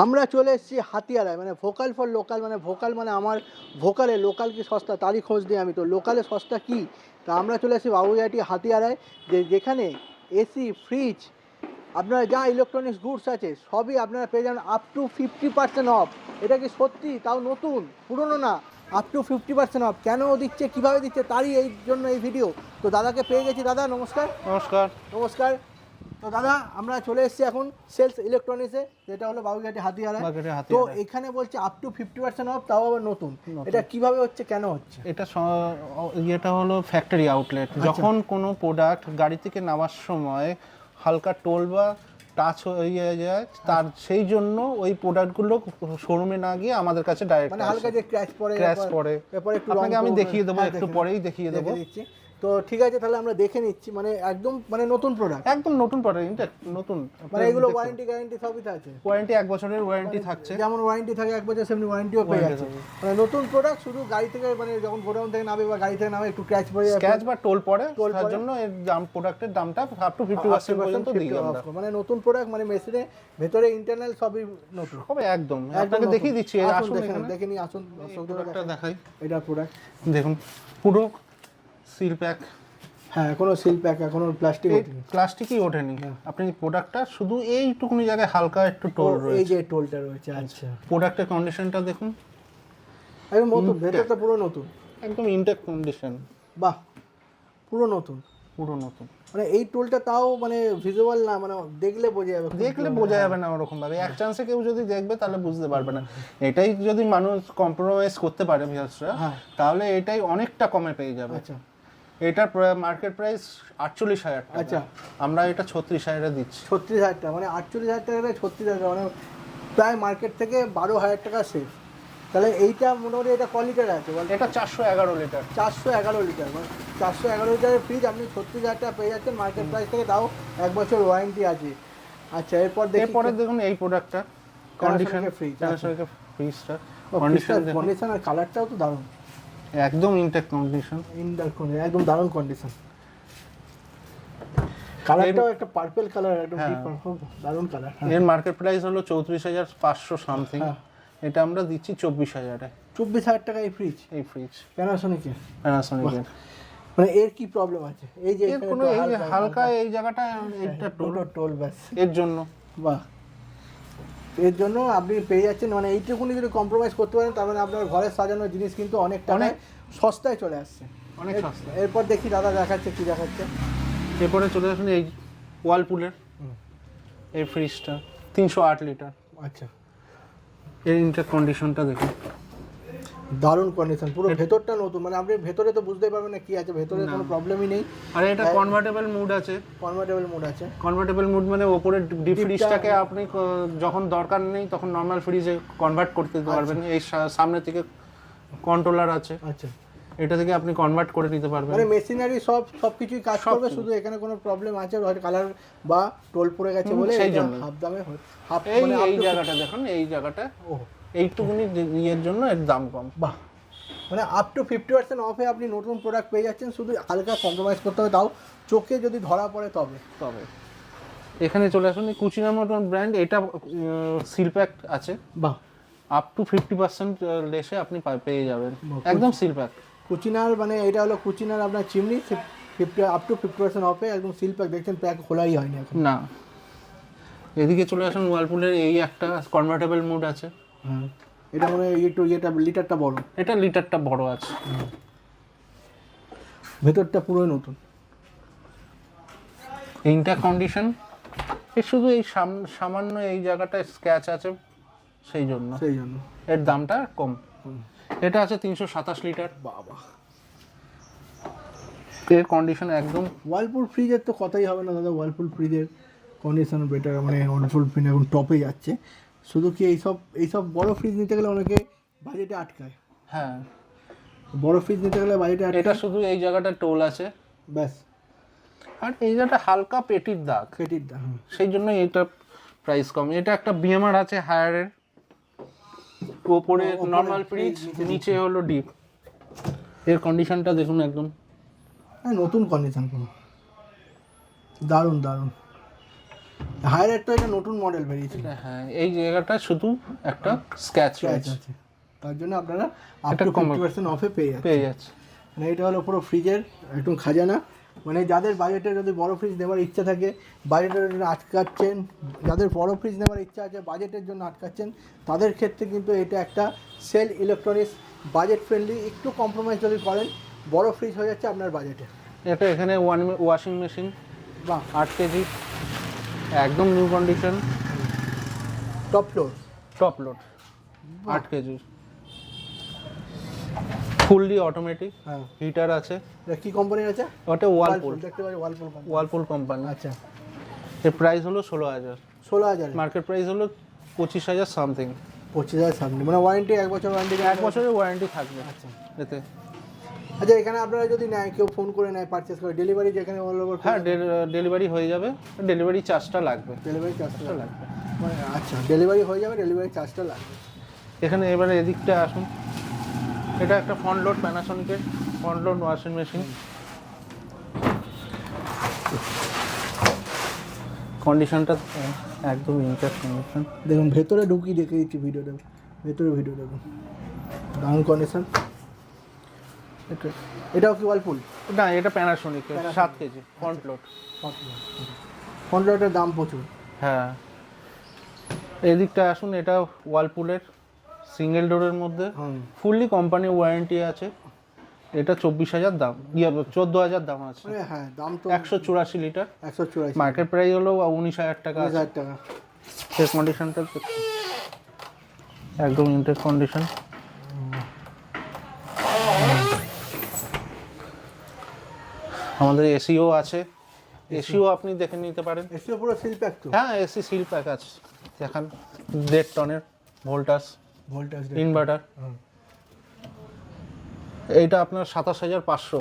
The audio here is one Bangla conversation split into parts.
আমরা চলে এসেছি হাতিয়ারায়, মানে ভোকাল ফর লোকাল, মানে ভোকাল মানে আমার ভোকালে লোকাল কি সস্তা তারই খোঁজ দিই আমি। তো লোকালে সস্তা কি, তা আমরা চলে এসেছি বাবুঘাটি হাতিয়ারায়, যেখানে এসি ফ্রিজ আপনারা যা ইলেকট্রনিক্স গুডস আছে সবই আপনারা পেয়ে যাবেন আপ টু 50% অফ। এটা কি সত্যি, তাও নতুন, পুরনো না, আপ টু 50% অফ। কেন দিচ্ছে, কীভাবে দিচ্ছে, তারই এই জন্য এই ভিডিও। তো দাদাকে পেয়ে গেছি। দাদা নমস্কার। নমস্কার। নমস্কার। তো দাদা আমরা চলে এসেছি এখন সেলস ইলেকট্রনিক্সে, যেটা হলো বাবুঘাটি হাতিয়ারা। তো এখানে বলছে আপ টু 50% অফ, তাও আবার নতুন। এটা কিভাবে হচ্ছে, কেন হচ্ছে? এটা হলো ফ্যাক্টরি আউটলেট। যখন কোনো প্রোডাক্ট গাড়ি থেকে নামার সময় হালকা টোল বা টাচ হয়ে যায়, তার সেই জন্য ওই প্রোডাক্টগুলো শোরুমে না গিয়ে আমাদের কাছে ডাইরেক্ট, মানে হালকা যে ক্র্যাশ পড়ে, এরপর একটু আপনাকে আমি দেখিয়ে দেবো, একটু পরেই দেখিয়ে দেবো। তো ঠিক আছে, তাহলে আমরা দেখে নিচ্ছি। মানে একদম মানে নতুন প্রোডাক্ট, একদম নতুন প্রোডাক্ট, নতুন। মানে এগুলো ওয়ারেন্টি গ্যারান্টি সবই আছে? ওয়ারেন্টি 1 বছরের ওয়ারেন্টি থাকছে। যেমন ওয়ারেন্টি থাকে 1 বছর, সেমনি ওয়ারেন্টিও পেয়ে যাচ্ছে। মানে নতুন প্রোডাক্ট, শুধু গাড়ি থেকে মানে যখন গোডাউন থেকে নামে বা গাড়ি থেকে নামে একটু ক্র্যাশ পড়ে যায়, স্ক্র্যাচ বা টোল পড়ে, তার জন্য এর দাম, প্রোডাক্টের দামটা আপ টু 50% পর্যন্ত দিই আমরা। মানে নতুন প্রোডাক্ট, মানে মেশিনে ভেতরে ইন্টারনাল সবই নতুন হবে একদম। আপনাকে দেখিয়ে দিচ্ছি, আসুন দেখে নিই, আসুন। প্রোডাক্টটা দেখাই। এটা প্রোডাক্ট দেখুন, পুরো সিল প্যাক। হ্যাঁ, কোনো সিল প্যাক, এখনো প্লাস্টিকই ওঠেনি। আপনি প্রোডাক্টটা শুধু এইটুকুনি জায়গায় হালকা একটু টোল রয়েছে, এই যে টোলটা রয়েছে। আচ্ছা, প্রোডাক্টের কন্ডিশনটা দেখুন, একদম নতুন, ভেতরটা পুরো নতুন, একদম ইনটেক কন্ডিশন। বাহ, পুরো নতুন। মানে এই টোলটা তাও মানে ভিজুয়াল না, মানে দেখলে বোঝা যাবে না ওরকম ভাবে। এক চান্সে কেউ যদি দেখবে তাহলে বুঝতে পারবে না। এটাই যদি মানুষ কম্প্রোমাইজ করতে পারে ভিউয়ার্সরা, তাহলে এটাই অনেকটা কমে পেয়ে যাবে। আচ্ছা, এটার মার্কেট প্রাইস 48,000 টাকা। আচ্ছা, আমরা এটা 36,000 দিচ্ছি। 36,000 টাকা, মানে 48,000 টাকা, 36,000 টাকা, মানে প্রায় মার্কেট থেকে 12,000 টাকা সেফ। তাহলে এইটা মোটামুটি এটা ক লিটার আছে? এটা 411 লিটার। 411 লিটার, মানে 411 লিটারের ফ্রিজ আপনি 36,000 টাকা পেয়ে যাচ্ছেন মার্কেট প্রাইস থেকে, তাও 1 বছর ওয়ারেন্টি আছে। আচ্ছা, এরপরে দেখুন এই প্রোডাক্টটা কন্ডিশন, ফ্রিজটা কন্ডিশন আর কালারটাও তো দারুণ, একদম ইনটেক কন্ডিশন, একদম দারুণ কন্ডিশন। কালারটাও একটা পার্পল কালার, একদম ডিপ পার্পল, দারুণ কালার। এর মার্কেট প্রাইস হলো 34,500 সামথিং। এটা আমরা দিচ্ছি 24,000 এ। 24,000 টাকা এই ফ্রিজ? প্যানাসোনিকের। মানে এর কি প্রবলেম আছে? এই যে কোনো হালকা এই জায়গাটা, এটা টোল ব্যাস, এর জন্য। বাহ, এর জন্য আপনি পেয়ে যাচ্ছেন। মানে এইটুকুনি যদি কম্প্রোমাইজ করতে পারেন, তার মানে আপনার ঘরের সাজানোর জিনিস কিন্তু অনেক সস্তায় চলে আসছে, অনেক সস্তা। এরপর দেখি দাদা দেখাচ্ছে, কি দেখাচ্ছে। এরপরে চলে আসুন এই ওয়ালপুলের এই ফ্রিজটা, 308 লিটার। আচ্ছা, এর ইনটেক কন্ডিশনটা দেখুন, দারুণ কন্ডিশন, পুরো ভেতরটা নতুন। মানে আপনি ভেতরে তো বুঝতেই পারবেন না কি আছে, ভেতরে কোনো প্রবলেমই নেই। আর এটা কনভার্টেবল মুড আছে। কনভার্টেবল মুড মানে ওপরে ডিপ ফ্রিজটাকে আপনি যখন দরকার নেই তখন নর্মাল ফ্রিজে কনভার্ট করতে পারবেন। এই সামনে থেকে কন্ট্রোলার আছে। আচ্ছা, এটা থেকে আপনি কনভার্ট করে নিতে পারবেন। মানে মেশিনারি সবকিছুই কাজ করবে, শুধু এখানে কোনো প্রবলেম আছে হয়তো কালার বা টোল পড়ে গেছে বলে সেই জন্য হাফ দামে এই জায়গাটা দেখুন, এই জায়গাটা এইটুকুনি ইয়ের জন্য এর দাম কম। বাহ, মানে আপ টু 50% অফে আপনি নতুন প্রোডাক্ট পেয়ে যাচ্ছেন, শুধু হালকা কম্প্রোমাইজ করতে হবে, তাও চোখে যদি ধরা পড়ে তবে। এখানে চলে আসুন এই কুচিনার মতন ব্র্যান্ড, এটা সিল প্যাক আছে। বাহ, আপ টু 50% লেসে আপনি পেয়ে যাবেন, একদম সিল প্যাক। কুচিনার, মানে এটা হলো কুচিনার আপনার চিমনি, 50 আপ টু 50% অফে একদম সিল প্যাক। দেখছেন, প্যাক খোলাই হয়নি এখন। না, এদিকে চলে আসুন ওয়ালপুলের এই একটা কনভার্টেবল মুড আছে। হ্যাঁ, এটা মানে একটু এটা লিটারটা বড়, এটা লিটারটা বড় আছে, ভেতরটা পুরো নতুন, ইনটেক কন্ডিশন। এর শুধু এই সামান্য এই জায়গাটা স্ক্র্যাচ আছে, সেই জন্য এর দামটা কম। এটা আছে 327 লিটার। বাবা, এর কন্ডিশন একদম। ওয়ালপুল ফ্রিজের তো কথাই হবে না দাদা, ওয়ালপুল ফ্রিজের কন্ডিশন বেটার, মানে ওয়ালপুল ফ্রিজ এখন টপে যাচ্ছে। শুধু কি এইসব বড় ফ্রিজ নিতে গেলে অনেকে বাজেটে আটকায়। হ্যাঁ, বড় ফ্রিজ নিতে গেলে বাজেটে আটকায়। এটা শুধু এই জায়গাটা টোল আছে ব্যাস, আর এই জায়গাটা হালকা পেটির দাগ, সেই জন্য এটা প্রাইস কম। এটা একটা বিএমআর আছে হায়ারের, ওপরে নর্মাল ফ্রিজ, নিচে হলো ডিপ। এর কন্ডিশনটা দেখুন, একদম নতুন কন্ডিশন, পুরো দারুণ। হায়ারের তো এটা নতুন মডেল বেরিয়েছে, হ্যাঁ এই জায়গাটা শুধু একটা স্ক্র্যাচ রয়েছে, আছে, তার জন্য আপনারা আপ একটা টু কম 50% অফে পেয়ে যাচ্ছেন। পেয়ে যাচ্ছে। মানে এটা হলো পুরো ফ্রিজের একদম খাজানা। মানে যাদের বাজেটে যদি বড় ফ্রিজ নেওয়ার ইচ্ছা থাকে, বাজেটের জন্য আটকাচ্ছেন, যাদের বড় ফ্রিজ নেওয়ার ইচ্ছা আছে বাজেটের জন্য আটকাচ্ছেন, তাদের ক্ষেত্রে কিন্তু এটা একটা সেল ইলেকট্রনিক্স, বাজেট ফ্রেন্ডলি, একটু কম্প্রোমাইজ যদি করেন বড় ফ্রিজ হয়ে যাচ্ছে আপনার বাজেটে। এটা এখানে ওয়াশিং মেশিন বাহ, 8 কেজি, একদম new condition, top floor, top load, 8 KG, fully automatic, হ্যাঁ। হিটার আছে। এটা কী কোম্পানির আছে? ওটা ওয়ালপুল, দেখতে পাচ্ছি ওয়ালপুল কোম্পানি। ওয়ালপুল কোম্পানি। আচ্ছা, এর প্রাইস হলো 16,000, 16,000, মার্কেট প্রাইস হলো 25,000 সামথিং। 25,000 সামনে, মানে ওয়ারেন্টি 1 বছর ওয়ারেন্টি। 1 বছরের ওয়ারেন্টি থাকবে আচ্ছা এতে। আচ্ছা, এখানে আপনারা যদি নেয়, কেউ ফোন করে নেয়, পারচেস করে, ডেলিভারি যেখানে অল ওভার, হ্যাঁ ডেলিভারি হয়ে যাবে, ডেলিভারি চার্জটা লাগবে। ডেলিভারি চার্জটা লাগবে। মানে আচ্ছা, ডেলিভারি হয়ে যাবে, ডেলিভারি চার্জটা লাগবে। এখানে এবারে এদিকটা আসুন, এটা একটা ফ্রন্ট লোড প্যানাসনিকের ফ্রন্ট লোড ওয়াশিং মেশিন, কন্ডিশনটা একদম ইনট্যাক্ট কন্ডিশন। দেখুন ভেতরে ঢুকি দেখে দিচ্ছি ভিডিওটা, ভেতরে ভিডিও দেখুন, দারুণ কন্ডিশন। এটাও কি ওয়ালপুল? না এটা প্যানাসনিকের, 7 কেজি ফ্রন্ট লোড। ফ্রন্ট লোডের দাম প্রচুর। হ্যাঁ এদিকটা আসুন, এটা ওয়ালপুলের সিঙ্গেল ডোরের মধ্যে, ফুললি কোম্পানি ওয়ারেন্টি আছে। এটা 24,000 দাম, 14,000 দাম আছে। হ্যাঁ, দাম তো 184 লিটার, 184, মার্কেট প্রাইস হলো 19,000 টাকা। 19,000 টাকা। এর কন্ডিশনটা একদম ইনটেক কন্ডিশন। আমাদের এসিও আছে, এসিও আপনি দেখে নিতে পারেন। এসিও পুরো সিল প্যাক তো? হ্যাঁ এসি সিল প্যাক আছে, দেখেন 1.5 টনের ভোল্টাস ইনভার্টার। এইটা আপনার 27,500,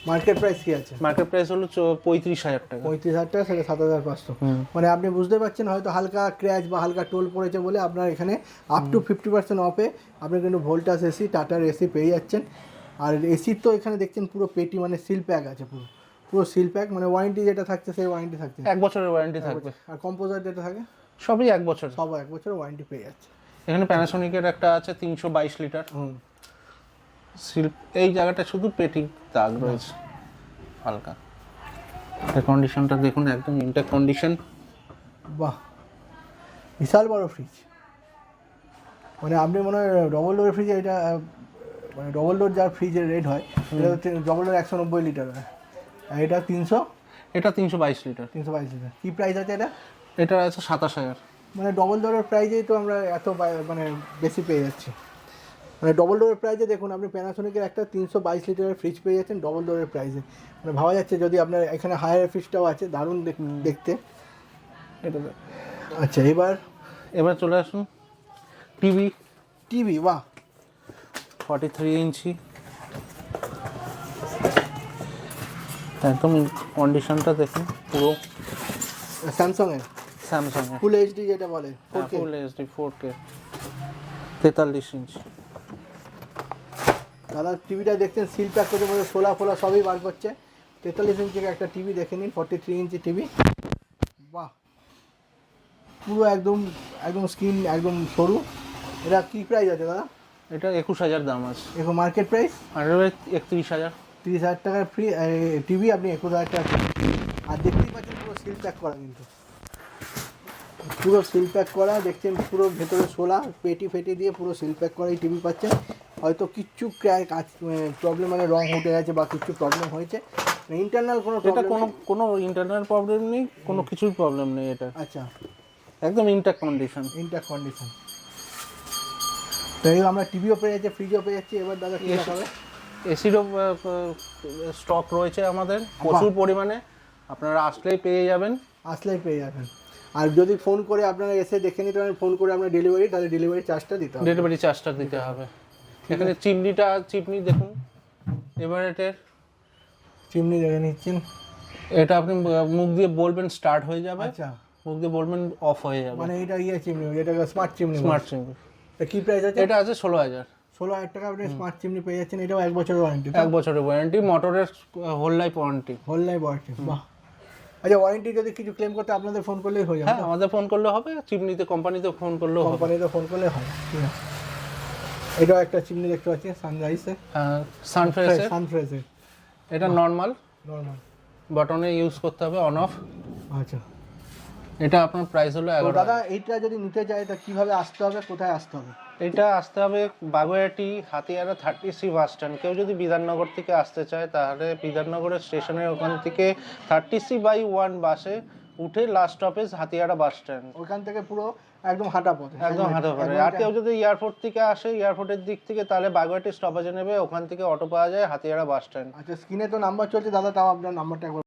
মার্কেট প্রাইস কি আছে? মার্কেট প্রাইস হলো 35,000 টাকা। 35,000 টাকা, সেটা 7,500। মানে আপনি বুঝতে পারছেন হয়তো হালকা ক্র্যাচ বা হালকা টোল পড়েছে বলে আপনার এখানে আপ টু 50% অফে আপনি কিন্তু ভোল্টাস এসি, টাটার এসি পেয়ে যাচ্ছেন। আর এসির তো এখানে দেখছেন পুরো পেটি, মানে সিল প্যাক আছে, পুরো পুরো সিল প্যাক, মানে ওয়ারেন্টি যেটা থাকছে সেই ওয়ারেন্টি থাকছে, 1 বছরের ওয়ারেন্টি থাকবে। আর কম্পোজার যেটা থাকে সবই 1 বছর, সব 1 বছরের ওয়ারেন্টি পেয়ে যাচ্ছে। এখানে প্যানাসোনিকের একটা আছে 322 লিটার সিল। এই জায়গাটা শুধু পেটি দাগ রয়েছে হালকা। এই কন্ডিশনটা দেখুন, একদম ইনটেক কন্ডিশন। বাহ, বিশাল বড় ফ্রিজ। মানে আপনি মনে হয় ডবল ডোরের ফ্রিজে এটা, মানে ডবল ডোর যার ফ্রিজের রেট হয় এটা হচ্ছে ডবল ডোর 190 লিটার হয়, আর এটা 300, এটা 322 লিটার। 322 লিটার। কী প্রাইস আছে এটা? এটা আছে 27,000। মানে ডবল ডোরের প্রাইজেই তো আমরা এত মানে বেশি পেয়ে যাচ্ছি। মানে ডবল ডোরের প্রাইজে দেখুন, আপনি প্যানাসোনিকের একটা 322 লিটারের ফ্রিজ পেয়ে যাচ্ছেন ডবল ডোরের প্রাইজে। মানে ভাবা যাচ্ছে যদি আপনার এখানে হায়ার ফ্রিজটাও আছে, দারুণ দেখতে এটা আচ্ছা, এবার চলে আসুন টিভি। বাহ, 43 ইঞ্চি, একদম কন্ডিশনটা দেখুন পুরো স্যামসাংয়ের স্যামসাং এর ফুল এইচডি যেটা বলে, 4K। ফুল এইচডি 4K, 43 ইঞ্চি। দাদা টিভিটা দেখছেন সিল প্যাক করতে বলে, ফোলা সবই বার করছে। 43 ইঞ্চির একটা টিভি দেখে নিন, 43 ইঞ্চি টিভি। বাহ, পুরো একদম স্ক্রিন একদম সরু। এটা কী প্রাইস আছে দাদা? এটা 21,000 দাম আছে। এখন মার্কেট প্রাইস আর 31,000। 30,000 টাকার ফ্রি টিভি আপনি 21,000 টাকা। আর দেখতেই পাচ্ছেন পুরো সিল প্যাক করা, কিন্তু পুরো সিল প্যাক করা দেখছেন, পুরো ভেতরে শোলা পেটি ফেটি দিয়ে পুরো সিল প্যাক করা এই টিভি পাচ্ছেন। হয়তো কিচ্ছু কাজ প্রবলেম, মানে রং উঠে গেছে বা কিছু প্রবলেম হয়েছে, ইন্টারনাল কোনো এটা কোনো ইন্টারনাল প্রবলেম নেই, কোনো কিছুর প্রবলেম নেই এটা। আচ্ছা, একদম ইনটেক কন্ডিশন। তাই আমরা টিভিও পেয়ে যাচ্ছি, ফ্রিজও পেয়ে যাচ্ছি। এবার দাদা কী হবে? এসিরও স্টক রয়েছে আমাদের প্রচুর পরিমাণে, আপনারা আসলেই পেয়ে যাবেন। আর যদি ফোন করে আপনারা এসে দেখে নিতে পারেন, ফোন করে আপনার ডেলিভারি, তাহলে ডেলিভারি চার্জটা দিতে হবে। ডেলিভারি চার্জটা দিতে হবে। এখানে চিমনি দেখুন, এভারেটের চিমনি দেখে নিচ্ছেন। এটা আপনি মুখ দিয়ে বলবেন স্টার্ট হয়ে যাবে, আচ্ছা, মুখ দিয়ে বলবেন অফ হয়ে যাবে। মানে এটা চিমনি, যেটাকে স্মার্ট চিমনি। কি প্রাইস আছে? এটা আছে 16,000। 16,000 টাকা আপনি স্মার্ট চিমনি পেয়ে যাচ্ছেন। এটাও 1 বছরের ওয়ারেন্টি। 1 বছরের ওয়ারেন্টি, মোটরের হোল লাইফ ওয়ারেন্টি। বাহ, আচ্ছা, ওয়ারেন্টি যদি কিছু ক্লেম করতে আপনাদের ফোন করলেই হয়ে যাবে? হ্যাঁ, আমাদের ফোন করলে হবে, চিমনিতে কোম্পানিতে ফোন করলেও হবে। কোম্পানিতে ফোন করলে হয়, ঠিক আছে। এটাও একটা চিমনি দেখতে পাচ্ছি সানরাইজে, সানফ্রেশে। সানফ্রেশে। এটা নর্মাল নর্মাল বাটনে ইউজ করতে হবে, অন অফ। আচ্ছা। এটা আপনার প্রাইস হলো তো 11। দাদা এইটা যদি নিতে চাই তা কিভাবে আসতে হবে, কোথায় আসতে হবে? এটা আসতে হবে Baguiati Hatiara 30C bus stand. কেউ যদি বিধাননগর থেকে আসতে চায় তাহলে বিধাননগরের স্টেশনের ওখান থেকে 30C/1 বাসে উঠে last stoppage Hatiara bus stand. ওখান থেকে পুরো একদম হাঁটা পথে, একদম হাঁটা পড়ে। আর কেউ যদি এয়ারপোর্ট থেকে আসে, এয়ারপোর্টের দিক থেকে, তাহলে বাগুইআটি স্টপেজে নেবে, ওখান থেকে অটো পাওয়া যায় হাতিয়ারা বাস স্ট্যান্ড। আচ্ছা, স্ক্রিনে তো নাম্বার চলছে দাদা, তাও আপনার নাম্বারটা একবার